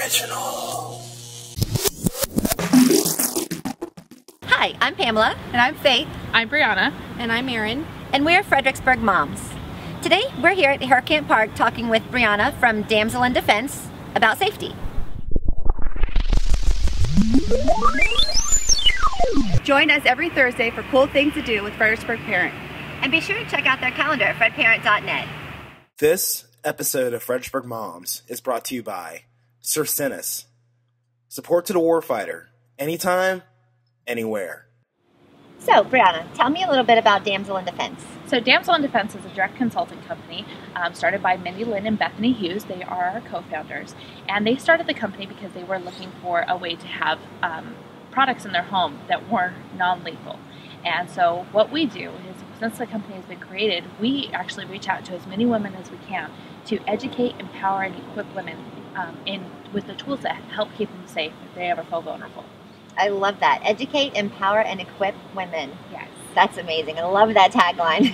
Original. Hi, I'm Pamela. And I'm Faith. I'm Breanna. And I'm Erin. And we're Fredericksburg moms. Today, we're here at Hurricane Park talking with Breanna from Damsel in Defense about safety. Join us every Thursday for cool things to do with Fredericksburg Parent. And be sure to check out their calendar at fredparent.net. This episode of Fredericksburg Moms is brought to you by Circinus. Support to the warfighter. Anytime, anywhere. So, Breanna, tell me a little bit about Damsel in Defense. So Damsel in Defense is a direct consulting company started by Mindy Lynn and Bethany Hughes. They are our co-founders. And they started the company because they were looking for a way to have products in their home that were non-lethal. And so what we do is, since the company has been created, we actually reach out to as many women as we can to educate, empower, and equip women with the tools that help keep them safe if they ever feel vulnerable. I love that. Educate, empower, and equip women. Yes. That's amazing. I love that tagline.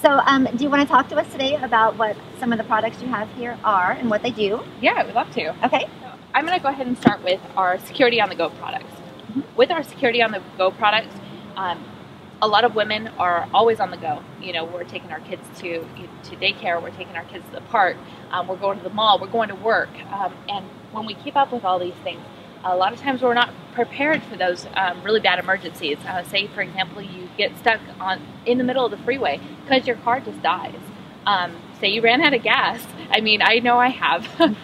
So, do you want to talk to us today about what some of the products you have here are and what they do? Yeah, I would love to. Okay. So I'm going to go ahead and start with our Security on the Go products. Mm-hmm. With our Security on the Go products, a lot of women are always on the go. You know, we're taking our kids to daycare, we're taking our kids to the park, we're going to the mall, we're going to work. And when we keep up with all these things, a lot of times we're not prepared for those really bad emergencies. Say, for example, you get stuck in the middle of the freeway because your car just dies. Say you ran out of gas. I mean, I know I have.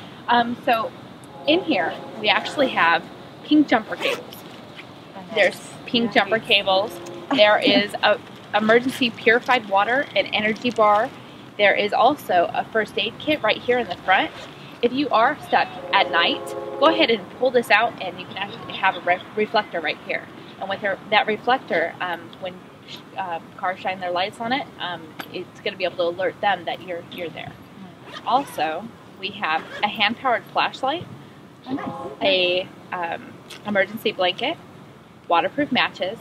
So in here, we actually have pink jumper cables. There's pink jumper cables. There is a emergency purified water, an energy bar. There is also a first aid kit right here in the front. If you are stuck at night, go ahead and pull this out and you can actually have a reflector right here. And with that reflector, when cars shine their lights on it, it's going to be able to alert them that you're there. Also, we have a hand-powered flashlight, a emergency blanket, waterproof matches,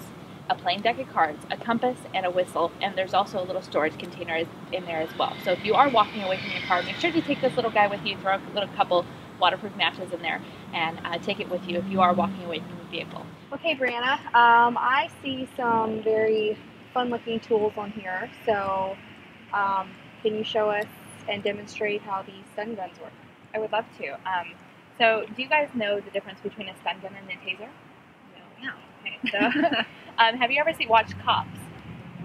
a plain deck of cards, a compass, and a whistle, and there's also a little storage container in there as well. So if you are walking away from your car, make sure to take this little guy with you, throw a little couple waterproof matches in there, and take it with you if you are walking away from the vehicle. Okay, Breanna, I see some very fun-looking tools on here, so can you show us and demonstrate how these stun guns work? I would love to. So do you guys know the difference between a stun gun and a taser? No. Okay, so have you ever watched Cops?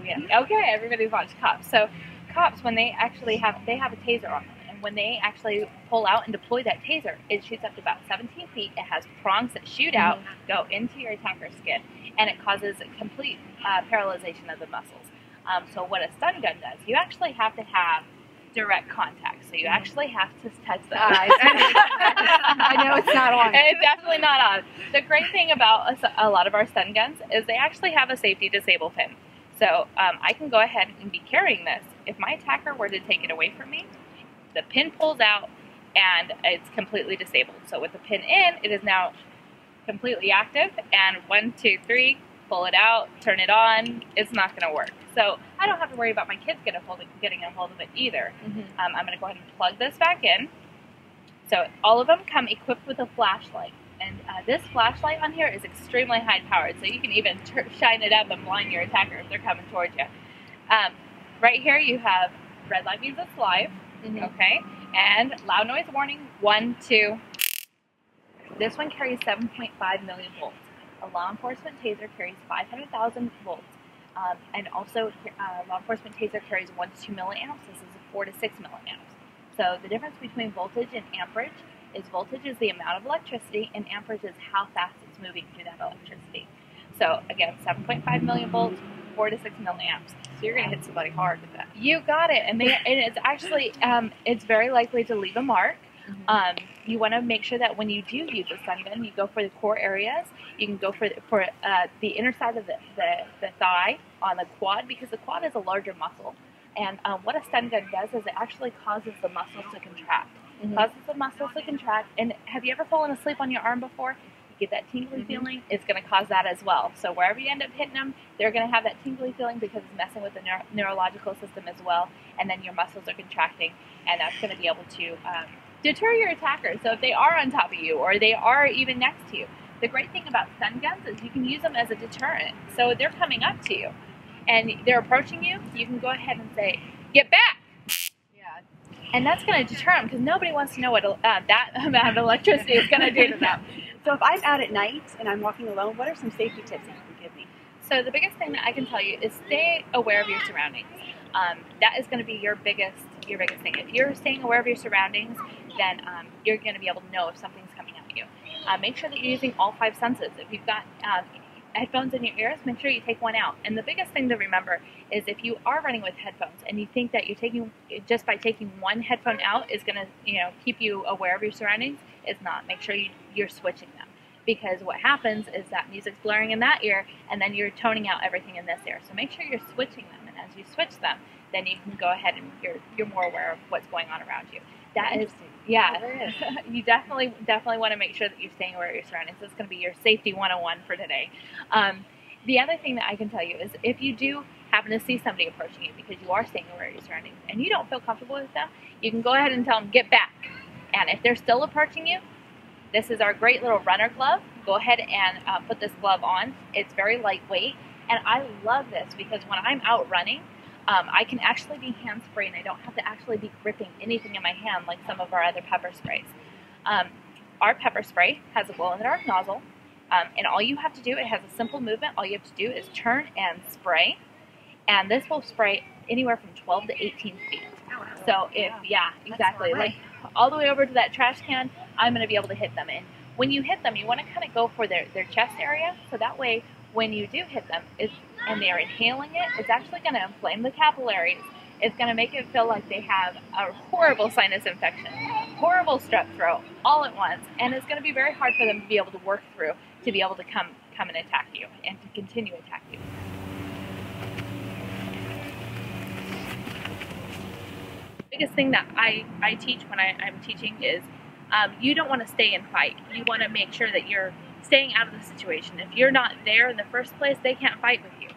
Yeah. Okay, everybody's watched Cops. So Cops, when they actually have a taser on them, and when they actually pull out and deploy that taser, it shoots up to about 17 feet. It has prongs that shoot out, go into your attacker's skin, and it causes complete paralyzation of the muscles. So what a stun gun does, you actually have to have direct contact. So you actually have to touch the eyes. I know it's not on. It's definitely not on. The great thing about a lot of our stun guns is they actually have a safety disable pin. So I can go ahead and be carrying this. If my attacker were to take it away from me, the pin pulls out and it's completely disabled. So with the pin in, it is now completely active, and 1, 2, 3, pull it out, turn it on, it's not going to work. So I don't have to worry about my kids getting a hold of it either. I'm going to go ahead and plug this back in. So all of them come equipped with a flashlight. And this flashlight on here is extremely high powered, so you can even shine it up and blind your attacker if they're coming towards you. Right here you have red light means it's live, okay? And loud noise warning, 1, 2. This one carries 7.5 million volts. A law enforcement taser carries 500,000 volts. And also, law enforcement taser carries 1 to 2 milliamps. This is a 4 to 6 milliamps. So the difference between voltage and amperage is voltage is the amount of electricity, and amperage is how fast it's moving through that electricity. So again, 7.5 million volts, 4 to 6 milliamps. So you're going to hit somebody hard with that. You got it. And it's actually, it's very likely to leave a mark. You want to make sure that when you do use a stun gun, you go for the core areas. You can go for the inner side of the thigh on the quad, because the quad is a larger muscle. And what a stun gun does is it actually causes the muscles to contract. Causes the muscles to contract. And have you ever fallen asleep on your arm before? You get that tingly feeling. It's going to cause that as well. So wherever you end up hitting them, they're going to have that tingly feeling because it's messing with the neurological system as well. And then your muscles are contracting, and that's going to be able to deter your attacker. So if they are on top of you or they are even next to you, the great thing about stun guns is you can use them as a deterrent. So they're coming up to you and they're approaching you, you can go ahead and say, "Get back!" Yeah. And that's going to deter them because nobody wants to know what that amount of electricity is going to do to them. So if I'm out at night and I'm walking alone, what are some safety tips that you can give me? So the biggest thing that I can tell you is stay aware of your surroundings. That is going to be your biggest thing. If you're staying aware of your surroundings, then you're going to be able to know if something's coming at you. Make sure that you're using all 5 senses. If you've got headphones in your ears, make sure you take one out. And the biggest thing to remember is if you are running with headphones and you think that just by taking one headphone out is going to keep you aware of your surroundings, it's not. Make sure you're switching them. Because what happens is that music's blaring in that ear, and then you're toning out everything in this ear. So make sure you're switching them, and as you switch them, then you can go ahead and you're more aware of what's going on around you. That is, yeah, you definitely want to make sure that you're staying aware of your surroundings. This is going to be your safety 101 for today. The other thing that I can tell you is if you do happen to see somebody approaching you because you are staying aware of your surroundings and you don't feel comfortable with them, you can go ahead and tell them, "Get back." And if they're still approaching you, this is our great little runner glove. Go ahead and put this glove on. It's very lightweight, and I love this because when I'm out running, I can actually be hands-free, and I don't have to actually be gripping anything in my hand like some of our other pepper sprays. Our pepper spray has a glow-in-the-dark nozzle, and all you have to do, it has a simple movement. All you have to do is turn and spray, and this will spray anywhere from 12 to 18 feet. So yeah, exactly. Like all the way over to that trash can, I'm going to be able to hit them. And when you hit them, you want to kind of go for their chest area. So that way, when you do hit them and they're inhaling it, it's actually going to inflame the capillaries. It's going to make it feel like they have a horrible sinus infection, horrible strep throat, all at once. And it's going to be very hard for them to be able to work through, to be able to come and attack you and to continue to attack you. Biggest thing that I teach when I'm teaching is you don't want to stay and fight. You want to make sure that you're staying out of the situation. If you're not there in the first place, they can't fight with you.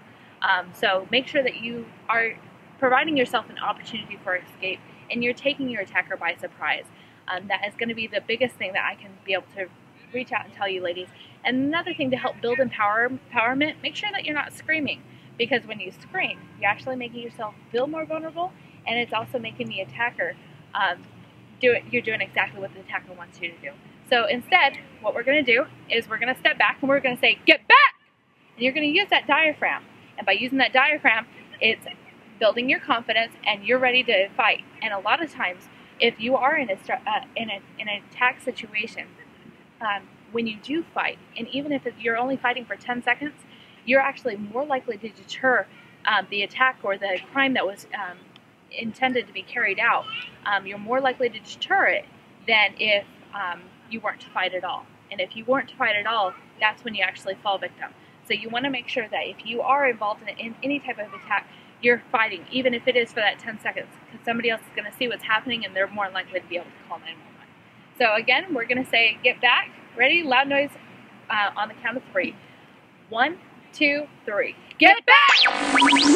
So make sure that you are providing yourself an opportunity for escape and you're taking your attacker by surprise. That is going to be the biggest thing that I can be able to reach out and tell you, ladies. And another thing to help build empowerment, make sure that you're not screaming, because when you scream, you're actually making yourself feel more vulnerable, and it's also making the attacker you're doing exactly what the attacker wants you to do. So instead, what we're going to do is we're going to step back and we're going to say, "Get back!" And you're going to use that diaphragm. And by using that diaphragm, it's building your confidence and you're ready to fight. And a lot of times, if you are in an attack situation, when you do fight, and even if you're only fighting for 10 seconds, you're actually more likely to deter the attack or the crime that was intended to be carried out. You're more likely to deter it than if you weren't to fight at all. And if you weren't to fight at all, that's when you actually fall victim. So you want to make sure that if you are involved in any type of attack, you're fighting, even if it is for that 10 seconds, because somebody else is going to see what's happening and they're more likely to be able to call 911. So again, we're going to say, "Get back." Ready? Loud noise on the count of 3. 1, 2, 3. Get back!